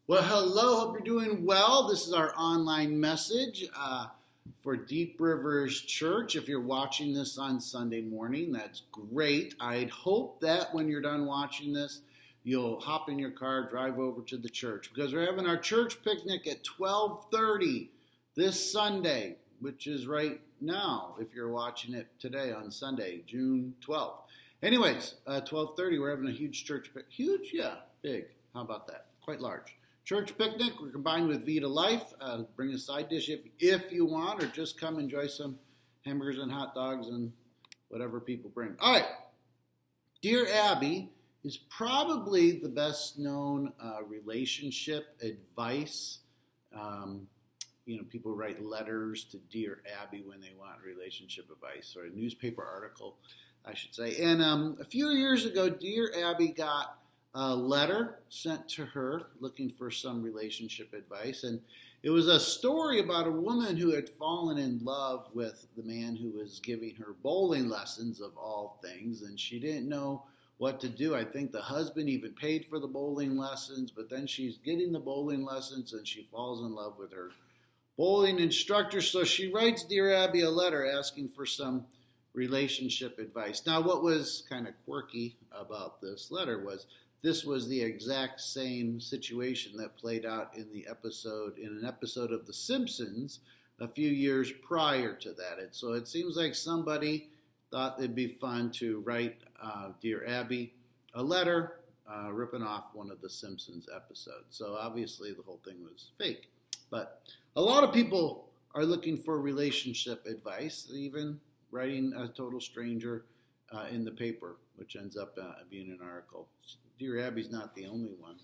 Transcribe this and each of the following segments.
Well, hello. Hope you're doing well. This is our online message for Deep Rivers Church. If you're watching this on Sunday morning, that's great. I'd hope that when you're done watching this, you'll hop in your car, drive over to the church, because we're having our church picnic at 12:30 this Sunday, which is right now if you're watching it today on Sunday, June 12th. Anyways, 12:30, we're having a huge church picnic. Huge? Yeah, big. How about that? Quite large. Church picnic, we're combined with Vita Life. Bring a side dish if you want, or just come enjoy some hamburgers and hot dogs and whatever people bring. All right. Dear Abby is probably the best known relationship advice. People write letters to Dear Abby when they want relationship advice, or a newspaper article, I should say. And a few years ago, Dear Abby got a letter sent to her looking for some relationship advice. And it was a story about a woman who had fallen in love with the man who was giving her bowling lessons, of all things. And she didn't know what to do. I think the husband even paid for the bowling lessons, but then she's getting the bowling lessons and she falls in love with her bowling instructor. So she writes Dear Abby a letter asking for some relationship advice. Now, what was kind of quirky about this letter was this was the exact same situation that played out in an episode of The Simpsons a few years prior to that. And so it seems like somebody thought it'd be fun to write Dear Abby a letter ripping off one of The Simpsons episodes. So obviously the whole thing was fake. But a lot of people are looking for relationship advice, even writing a total stranger in the paper, which ends up being an article. Dear Abby's not the only one.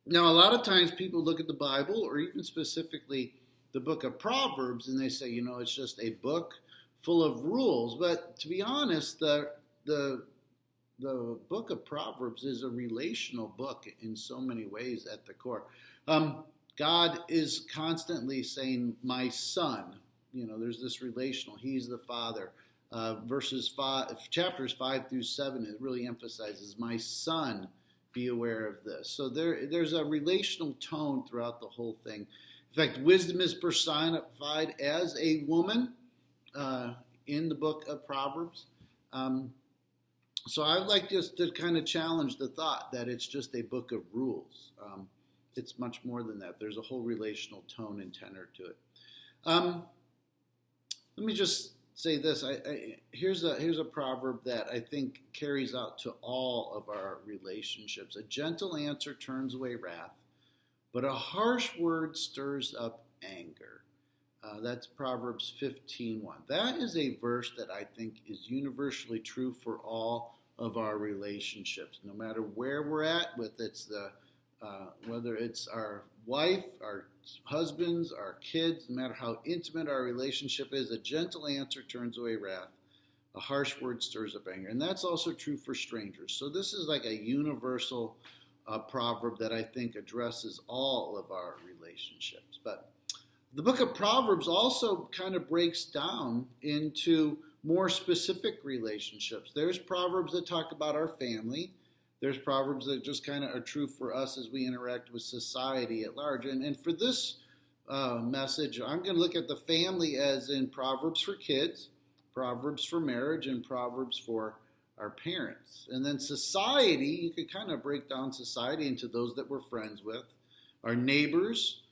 Now, a lot of times people look at the Bible, or even specifically the book of Proverbs, and they say, it's just a book full of rules. But to be honest, the book of Proverbs is a relational book in so many ways at the core. God is constantly saying, my son. There's this relational. He's the father. Chapters 5 through 7, it really emphasizes, my son, be aware of this. So there's a relational tone throughout the whole thing. In fact, wisdom is personified as a woman in the book of Proverbs. So I'd like just to kind of challenge the thought that it's just a book of rules. It's much more than that. There's a whole relational tone and tenor to it. Let me just say this. Here's a proverb that I think carries out to all of our relationships. A gentle answer turns away wrath, but a harsh word stirs up anger. That's Proverbs 15:1. That is a verse that I think is universally true for all of our relationships, no matter where we're at, whether it's our wife, our husbands, our kids, no matter how intimate our relationship is, a gentle answer turns away wrath. A harsh word stirs up anger. And that's also true for strangers. So this is like a universal proverb that I think addresses all of our relationships. But the book of Proverbs also kind of breaks down into more specific relationships. There's Proverbs that talk about our family. There's Proverbs that just kind of are true for us as we interact with society at large. And for this message, I'm going to look at the family as in Proverbs for kids, Proverbs for marriage, and Proverbs for our parents. And then society, you could kind of break down society into those that we're friends with. Our neighbors,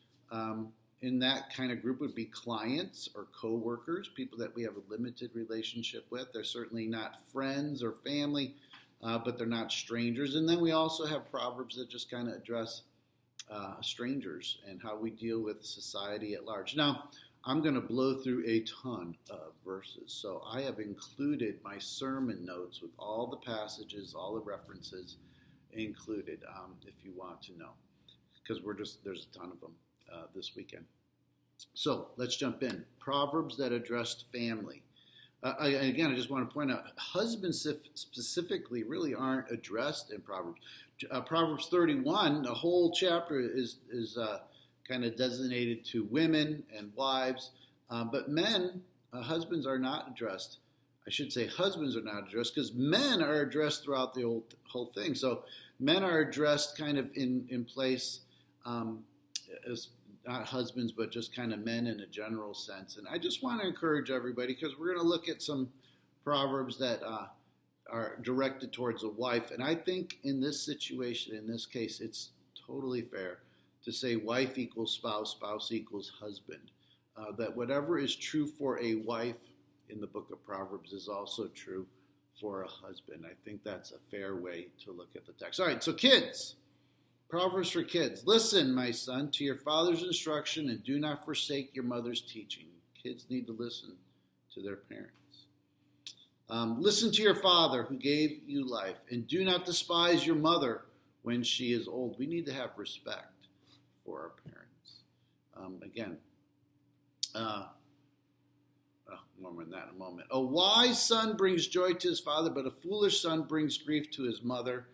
in that kind of group would be clients or co-workers, people that we have a limited relationship with. They're certainly not friends or family, but they're not strangers. And then we also have Proverbs that just kind of address strangers and how we deal with society at large. Now, I'm going to blow through a ton of verses. So I have included my sermon notes with all the passages, all the references included, if you want to know, because there's a ton of them this weekend. So let's jump in. Proverbs that addressed family. Again, I just want to point out, husbands specifically really aren't addressed in Proverbs. Proverbs 31, the whole chapter is kind of designated to women and wives, but men, husbands are not addressed. I should say husbands are not addressed because men are addressed throughout the whole thing. So Men are addressed kind of in place as not husbands, but just kind of men in a general sense. And I just want to encourage everybody, because we're going to look at some proverbs that are directed towards a wife. And I think in this situation, in this case, it's totally fair to say wife equals spouse, spouse equals husband. That whatever is true for a wife in the book of Proverbs is also true for a husband. I think that's a fair way to look at the text. All right, so kids. Proverbs for kids. Listen, my son, to your father's instruction, and do not forsake your mother's teaching. Kids need to listen to their parents. Listen to your father who gave you life, and do not despise your mother when she is old. We need to have respect for our parents. More on that in a moment. A wise son brings joy to his father, but a foolish son brings grief to his mother.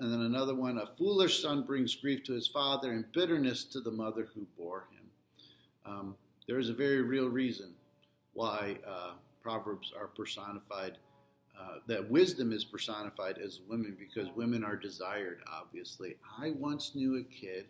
And then another one, a foolish son brings grief to his father and bitterness to the mother who bore him. There is a very real reason why Proverbs are personified, that wisdom is personified as women, because women are desired, obviously. I once knew a kid.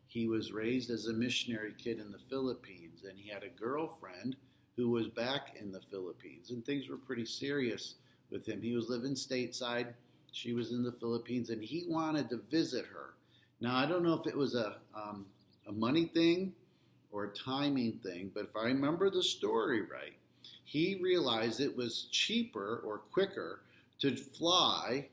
He was raised as a missionary kid in the Philippines, and he had a girlfriend who was back in the Philippines, and things were pretty serious with him. He was living stateside. She was in the Philippines, and he wanted to visit her. Now, I don't know if it was a money thing or a timing thing, but if I remember the story right, he realized it was cheaper or quicker to fly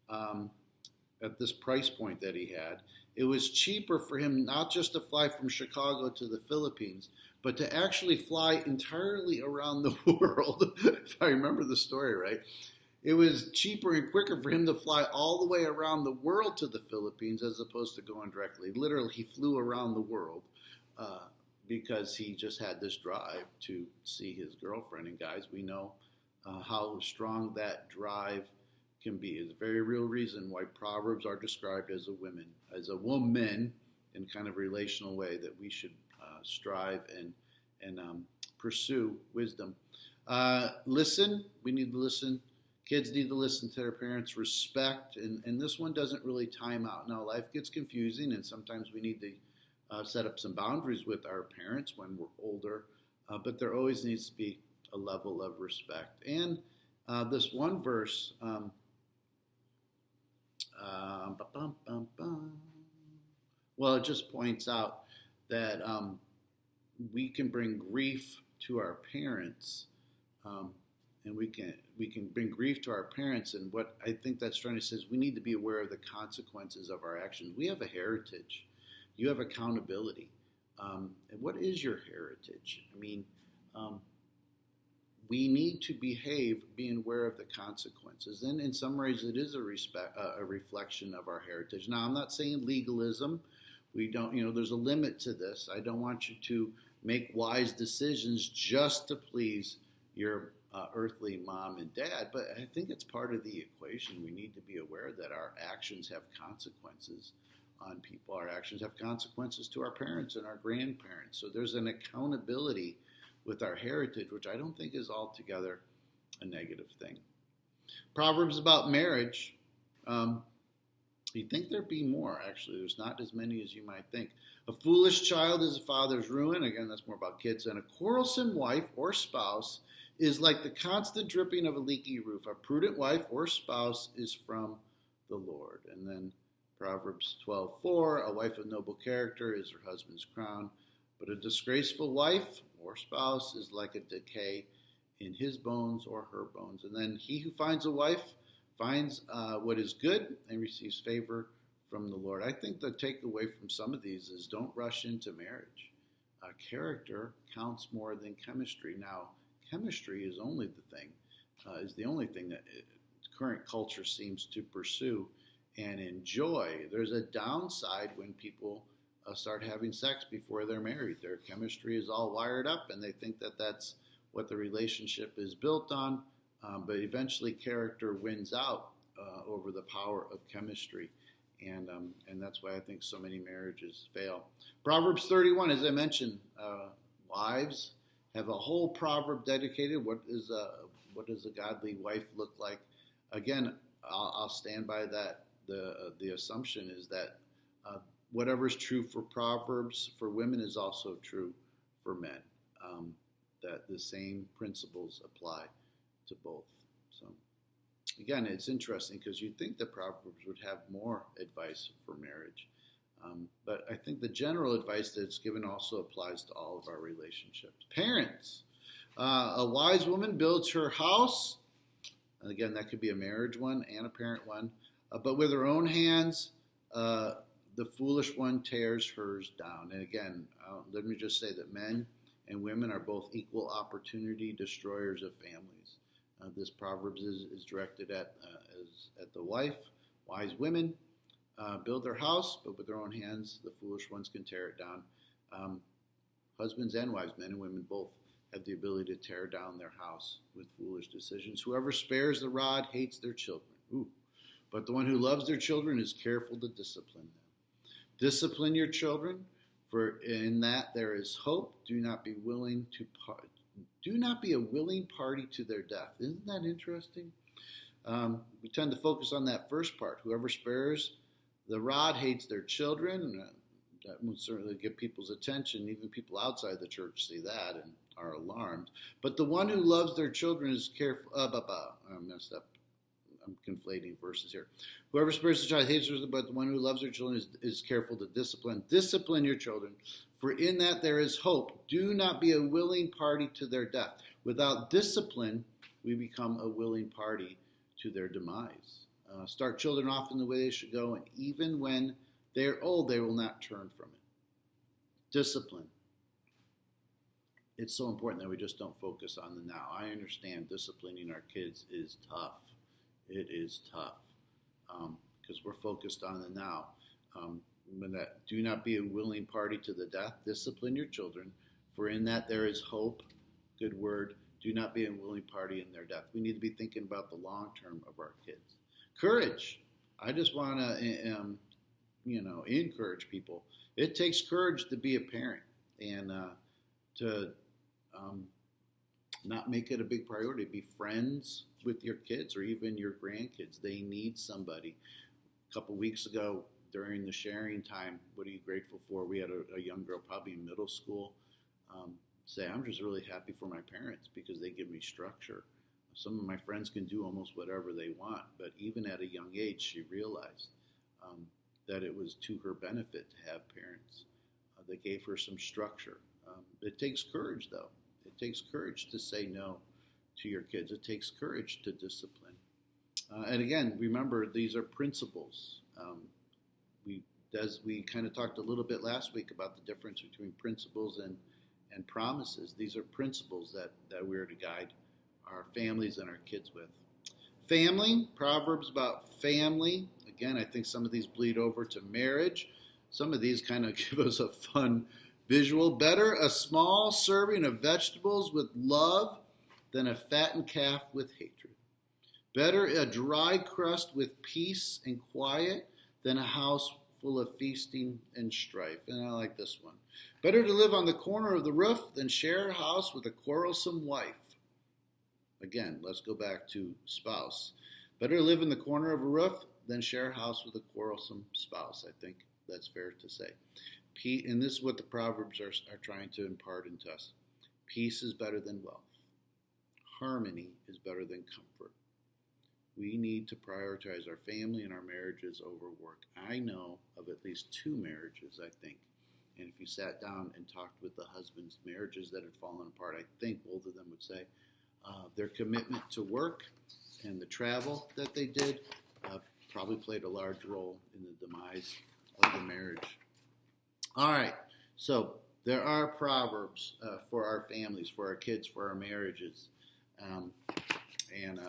at this price point that he had. It was cheaper for him not just to fly from Chicago to the Philippines, but to actually fly entirely around the world, if I remember the story right. It was cheaper and quicker for him to fly all the way around the world to the Philippines as opposed to going directly. Literally, he flew around the world because he just had this drive to see his girlfriend. And guys, we know how strong that drive can be. It's a very real reason why Proverbs are described as a woman in kind of relational way, that we should strive and pursue wisdom. Listen, we need to listen. Kids need to listen to their parents, respect, and this one doesn't really time out. Now, life gets confusing, and sometimes we need to set up some boundaries with our parents when we're older, but there always needs to be a level of respect. And this one verse, it just points out that we can bring grief to our parents, and we can bring grief to our parents. And what I think that's trying to say is we need to be aware of the consequences of our actions. We have a heritage. You have accountability. And what is your heritage? I mean, we need to behave being aware of the consequences. And in some ways, it is a reflection of our heritage. Now, I'm not saying legalism. We don't, there's a limit to this. I don't want you to make wise decisions just to please your earthly mom and dad, but I think it's part of the equation. We need to be aware that our actions have consequences on people. Our actions have consequences to our parents and our grandparents. So there's an accountability with our heritage, which I don't think is altogether a negative thing. Proverbs about marriage. You'd think there'd be more, actually. There's not as many as you might think. A foolish child is a father's ruin. Again, that's more about kids. And a quarrelsome wife or spouse is like the constant dripping of a leaky roof. A prudent wife or spouse is from the Lord. And then Proverbs 12:4, a wife of noble character is her husband's crown, but a disgraceful wife or spouse is like a decay in his bones or her bones. And then he who finds a wife finds what is good and receives favor from the Lord. I think the takeaway from some of these is don't rush into marriage. Character counts more than chemistry. Now, chemistry is the only thing that current culture seems to pursue and enjoy. There's a downside when people start having sex before they're married. Their chemistry is all wired up, and they think that that's what the relationship is built on. But eventually, character wins out over the power of chemistry, and that's why I think so many marriages fail. Proverbs 31, as I mentioned, wives have a whole proverb dedicated. What does a godly wife look like? Again, I'll stand by that the assumption is that whatever is true for Proverbs for women is also true for men. That the same principles apply to both. So again, it's interesting because you'd think that Proverbs would have more advice for marriage. But I think the general advice that's given also applies to all of our relationships. Parents, a wise woman builds her house. And again, that could be a marriage one and a parent one. But with her own hands, the foolish one tears hers down. And again, let me just say that men and women are both equal opportunity destroyers of families. This Proverbs is directed at the wife. Wise women build their house, but with their own hands, the foolish ones can tear it down. Husbands and wives, men and women, both have the ability to tear down their house with foolish decisions. Whoever spares the rod hates their children. Ooh. But the one who loves their children is careful to discipline them. Discipline your children, for in that there is hope. Do not be a willing party to their death. Isn't that interesting? We tend to focus on that first part. Whoever spares the rod hates their children. That will certainly get people's attention. Even people outside the church see that and are alarmed. But the one who loves their children is careful. I messed up. I'm conflating verses here. Whoever spares the child hates her, but the one who loves their children is careful to discipline. Discipline your children, for in that there is hope. Do not be a willing party to their death. Without discipline, we become a willing party to their demise. Start children off in the way they should go, and even when they are old, they will not turn from it. Discipline. It's so important that we just don't focus on the now. I understand disciplining our kids is tough. It is tough because we're focused on the now. Do not be a willing party to the death. Discipline your children, for in that there is hope. Good word. Do not be a willing party in their death. We need to be thinking about the long term of our kids. Courage. I just want to, encourage people. It takes courage to be a parent and to not make it a big priority. Be friends with your kids or even your grandkids. They need somebody. A couple weeks ago during the sharing time, what are you grateful for? We had a young girl, probably in middle school, say, I'm just really happy for my parents because they give me structure. Some of my friends can do almost whatever they want, but even at a young age, she realized that it was to her benefit to have parents. That gave her some structure. It takes courage, though. It takes courage to say no to your kids. It takes courage to discipline. And again, remember, these are principles. We kind of talked a little bit last week about the difference between principles and promises. These are principles that we're to guide our families and our kids with. Family, Proverbs about family. Again, I think some of these bleed over to marriage. Some of these kind of give us a fun visual. Better a small serving of vegetables with love than a fattened calf with hatred. Better a dry crust with peace and quiet than a house full of feasting and strife. And I like this one. Better to live on the corner of the roof than share a house with a quarrelsome wife. Again, let's go back to spouse. Better to live in the corner of a roof than share a house with a quarrelsome spouse. I think that's fair to say. And this is what the Proverbs are trying to impart into us. Peace is better than wealth. Harmony is better than comfort. We need to prioritize our family and our marriages over work. I know of at least 2 marriages, I think. And if you sat down and talked with the husbands' marriages that had fallen apart, I think both of them would say their commitment to work and the travel that they did probably played a large role in the demise of the marriage. All right, so there are proverbs for our families, for our kids, for our marriages, and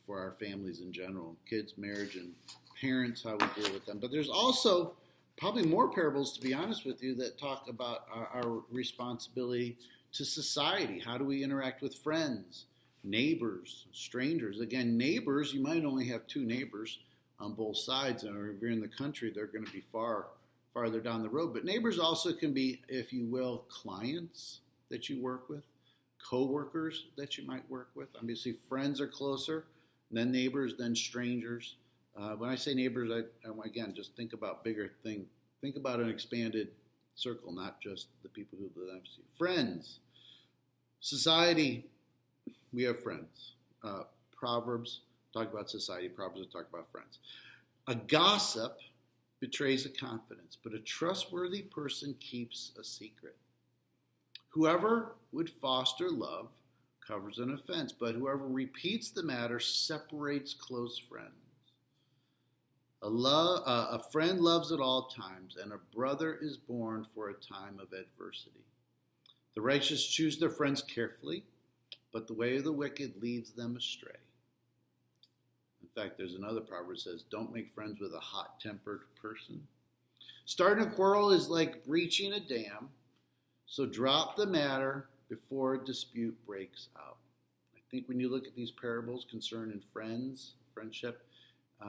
for our families in general. Kids, marriage, and parents, how we deal with them. But there's also probably more parables, to be honest with you, that talk about our responsibility to society. How do we interact with friends, neighbors, strangers? Again, neighbors, you might only have 2 neighbors on both sides, and if you're in the country, they're going to be farther down the road. But neighbors also can be, if you will, clients that you work with, co-workers that you might work with. Obviously, friends are closer, then neighbors, then strangers, When I say neighbors, I again just think about bigger thing. Think about an expanded circle, not just the people who live next to you. Friends, society. We have friends. Proverbs talk about society. Proverbs talk about friends. A gossip betrays a confidence, but a trustworthy person keeps a secret. Whoever would foster love covers an offense, but whoever repeats the matter separates close friends. A friend loves at all times, and a brother is born for a time of adversity. The righteous choose their friends carefully, but the way of the wicked leads them astray. In fact, there's another proverb that says, don't make friends with a hot-tempered person. Starting a quarrel is like breaching a dam, so drop the matter before a dispute breaks out. I think when you look at these parables concerning friendship,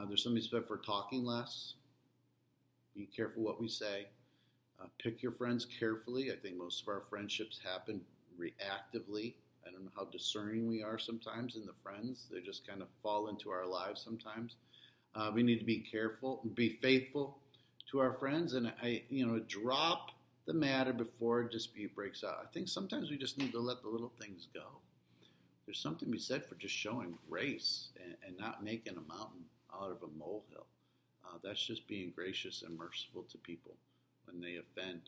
there's something said for talking less. Be careful what we say. Pick your friends carefully. I think most of our friendships happen reactively. I don't know how discerning we are sometimes in the friends. They just kind of fall into our lives sometimes. We need to be careful, be faithful to our friends, and drop the matter before a dispute breaks out. I think sometimes we just need to let the little things go. There's something to be said for just showing grace and not making a mountain out of a molehill. That's just being gracious and merciful to people when they offend.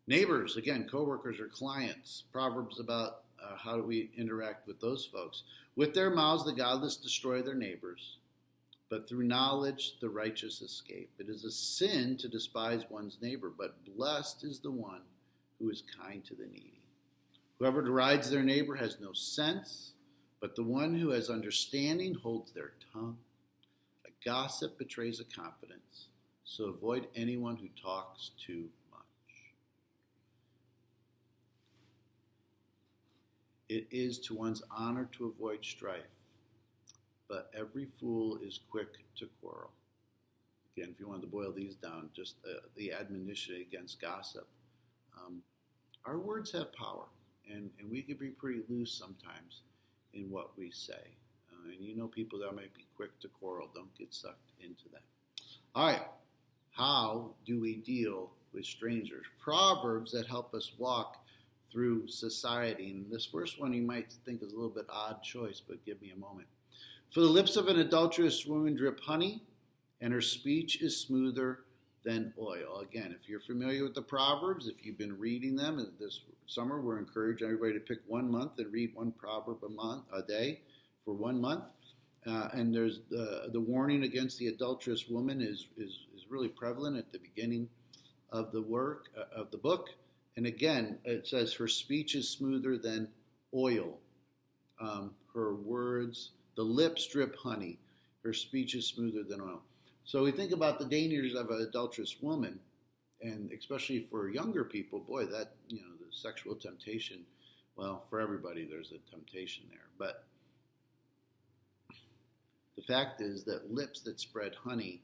Neighbors, again, coworkers or clients. Proverbs about how do we interact with those folks. With their mouths, the godless destroy their neighbors, but through knowledge, the righteous escape. It is a sin to despise one's neighbor, but blessed is the one who is kind to the needy. Whoever derides their neighbor has no sense, but the one who has understanding holds their tongue. A gossip betrays a confidence, so avoid anyone who talks too much. It is to one's honor to avoid strife, but every fool is quick to quarrel. Again, if you wanted to boil these down, just the admonition against gossip. Our words have power, and we can be pretty loose sometimes in what we say. And people that might be quick to quarrel. Don't get sucked into that. All right, how do we deal with strangers? Proverbs that help us walk through society. And this first one you might think is a little bit odd choice, but give me a moment. For the lips of an adulterous woman drip honey, and her speech is smoother than oil. Again, if you're familiar with the Proverbs, if you've been reading them this summer, we're encouraging everybody to pick 1 month and read one proverb a day for 1 month. And there's the warning against the adulterous woman is really prevalent at the beginning of the book. And again, it says her speech is smoother than oil. Her words, the lips drip honey. Her speech is smoother than oil. So we think about the dangers of an adulterous woman, and especially for younger people, boy, that, the sexual temptation, well, for everybody there's a temptation there. But the fact is that lips that spread honey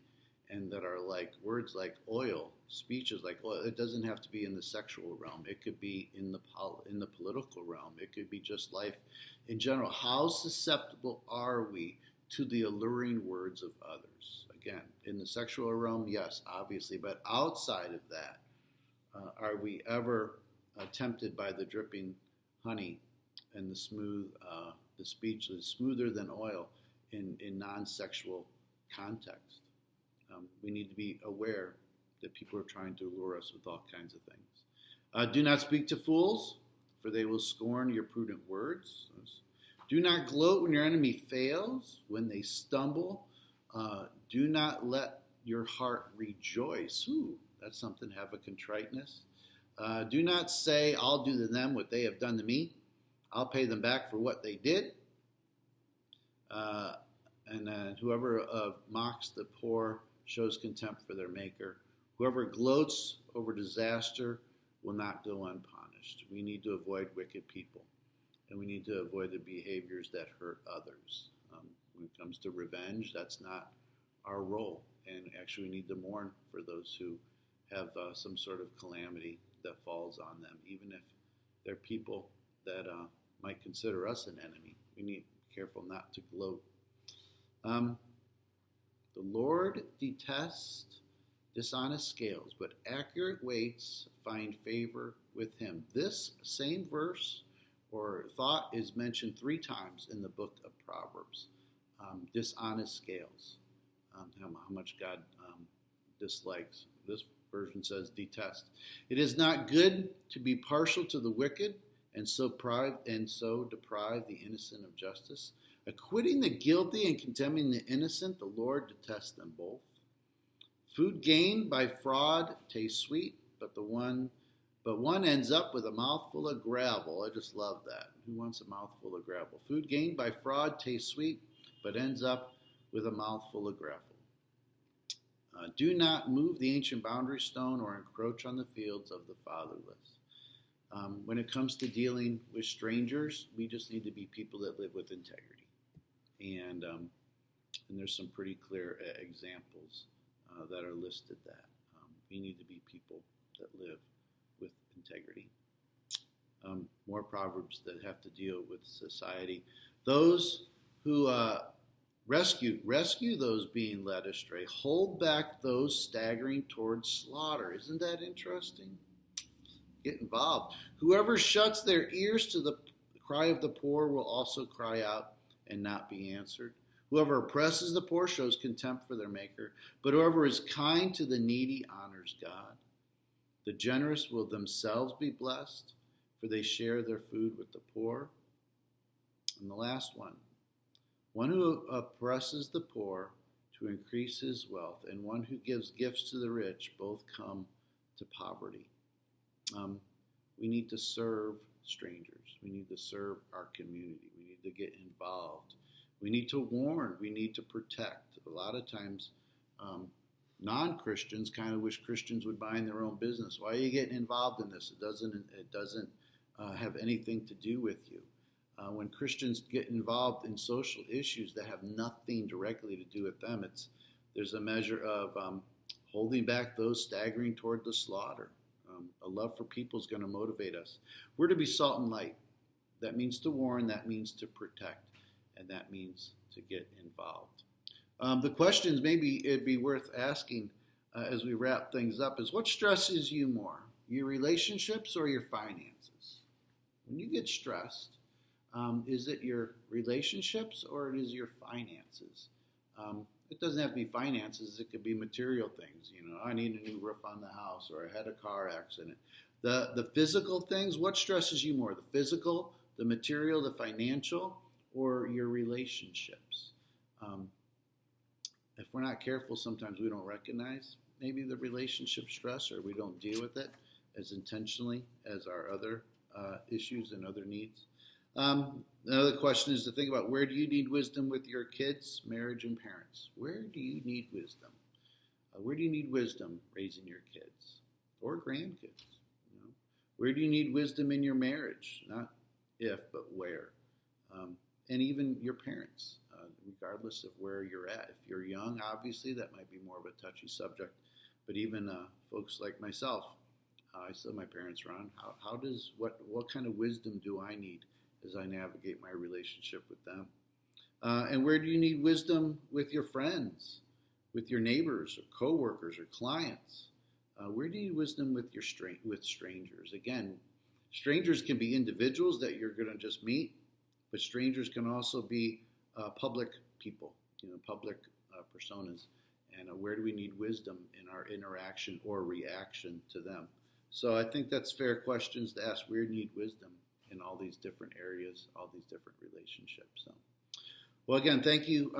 and that are like words like oil, speech is like oil. It doesn't have to be in the sexual realm. It could be in the political realm. It could be just life in general. How susceptible are we to the alluring words of others? Again, in the sexual realm, yes, obviously, but outside of that, are we ever tempted by the dripping honey and the speech that is smoother than oil in non-sexual context? We need to be aware that people are trying to lure us with all kinds of things. Do not speak to fools, for they will scorn your prudent words. Do not gloat when your enemy fails, when they stumble. Do not let your heart rejoice. Ooh, that's something, have a contriteness. Do not say, I'll do to them what they have done to me. I'll pay them back for what they did. And then whoever mocks the poor shows contempt for their maker. Whoever gloats over disaster will not go unpunished. We need to avoid wicked people, and we need to avoid the behaviors that hurt others. When it comes to revenge, that's not our role, and actually we need to mourn for those who have some sort of calamity that falls on them, even if they're people that might consider us an enemy. We need to be careful not to gloat. The Lord detests dishonest scales, but accurate weights find favor with him. This same verse or thought is mentioned 3 times in the book of Proverbs. Dishonest scales, how much God dislikes. This version says detest. It is not good to be partial to the wicked and so deprive the innocent of justice. Acquitting the guilty and condemning the innocent, the Lord detests them both. Food gained by fraud tastes sweet, but one ends up with a mouthful of gravel. I just love that. Who wants a mouthful of gravel? Food gained by fraud tastes sweet, but ends up with a mouthful of gravel. Do not move the ancient boundary stone or encroach on the fields of the fatherless. When it comes to dealing with strangers, we just need to be people that live with integrity. And there's some pretty clear examples that are listed that. We need to be people that live with integrity. More proverbs that have to deal with society. Those who rescue those being led astray. Hold back those staggering towards slaughter. Isn't that interesting? Get involved. Whoever shuts their ears to the cry of the poor will also cry out and not be answered. Whoever oppresses the poor shows contempt for their maker, but whoever is kind to the needy honors God. The generous will themselves be blessed, for they share their food with the poor. And the last one who oppresses the poor to increase his wealth, and one who gives gifts to the rich, both come to poverty. We need to serve strangers. We need to serve our community. We need to get involved. We need to warn. We need to protect. A lot of times, non-Christians kind of wish Christians would mind their own business. Why are you getting involved in this? It doesn't have anything to do with you. When Christians get involved in social issues that have nothing directly to do with them, there's a measure of holding back those staggering toward the slaughter. A love for people is going to motivate us. We're to be salt and light. That means to warn, that means to protect, and that means to get involved. The questions maybe it'd be worth asking as we wrap things up is, what stresses you more, your relationships or your finances? When you get stressed, is it your relationships or it is your finances? It doesn't have to be finances. It could be material things. I need a new roof on the house, or I had a car accident. The physical things, what stresses you more? The physical, the material, the financial, or your relationships? If we're not careful, sometimes we don't recognize maybe the relationship stress, or we don't deal with it as intentionally as our other issues and other needs. Another question is to think about, where do you need wisdom with your kids, marriage, and parents? Where do you need wisdom? Where do you need wisdom raising your kids or grandkids? Where do you need wisdom in your marriage? Not if, but where. And even your parents, regardless of where you're at. If you're young, obviously, that might be more of a touchy subject. But even folks like myself, I still have my parents around. What kind of wisdom do I need as I navigate my relationship with them? And where do you need wisdom with your friends, with your neighbors or coworkers or clients? Where do you need wisdom with with strangers? Again, strangers can be individuals that you're going to just meet, but strangers can also be public people, public personas. And where do we need wisdom in our interaction or reaction to them? So I think that's fair questions to ask. Where do you need wisdom in all these different areas, all these different relationships? So, well, again, thank you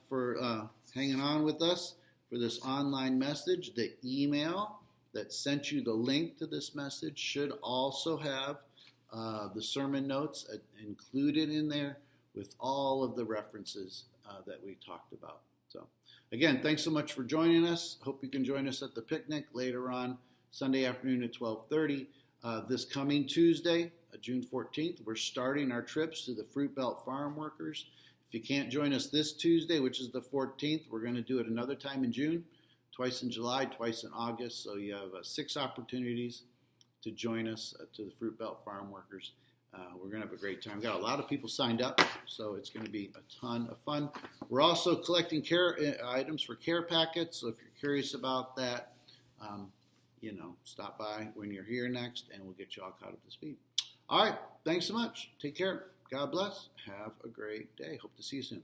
for hanging on with us for this online message. The email that sent you the link to this message should also have the sermon notes included in there with all of the references that we talked about. So, again, thanks so much for joining us. Hope you can join us at the picnic later on Sunday afternoon at 12:30. This coming Tuesday, June 14th, we're starting our trips to the Fruit Belt Farm Workers. If you can't join us this Tuesday, which is the 14th, we're going to do it another time in June, twice in July, twice in August. So you have 6 opportunities to join us to the Fruit Belt Farm Workers. We're going to have a great time. We've got a lot of people signed up, so it's going to be a ton of fun. We're also collecting care items for care packets, so if you're curious about that, stop by when you're here next, and we'll get you all caught up to speed. All right, thanks so much. Take care. God bless. Have a great day. Hope to see you soon.